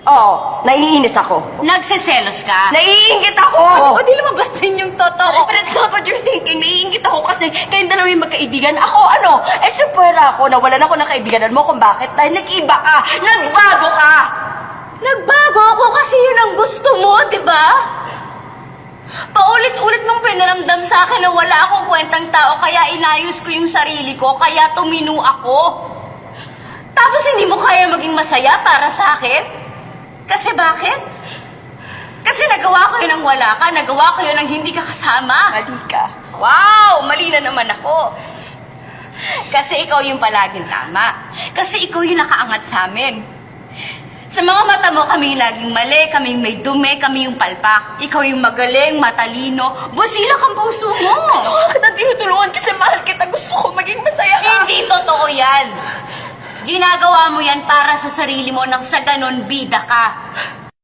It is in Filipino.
Oo, naiinis ako. Nagseselos ka? Naiingit ako! O di lumabas din yung totoo. But it's not what you're thinking. Naiingit ako kasi kayong dalawa yung magkaibigan. Ako ano? Pwera ako. Nawalan ako ng kaibiganan mo kung bakit. Dahil nag-iba ka. Nagbago ka! Nagbago ako kasi yun ang gusto mo, di ba? Paulit-ulit mong pinaramdam sa akin na wala akong kwentang tao kaya inayos ko yung sarili ko, kaya tumino ako. Tapos hindi mo kaya maging masaya para sa akin? Kasi bakit? Kasi nagawa ko yun ng wala ka, nagawa ko yun ng hindi ka kasama. Mali ka. Wow! Mali na naman ako. Kasi ikaw yung palaging tama. Kasi ikaw yung nakaangat sa amin. Sa mga mata mo, kami yung laging mali, kami yung may dumi, kami yung palpak. Ikaw yung magaling, matalino, busilak ang puso mo. Gusto ko kita tinutulungan kasi mahal kita. Gusto ko maging masaya ka. Hindi totoo yan. Ginagawa mo yan para sa sarili mo nang sa ganon bida ka.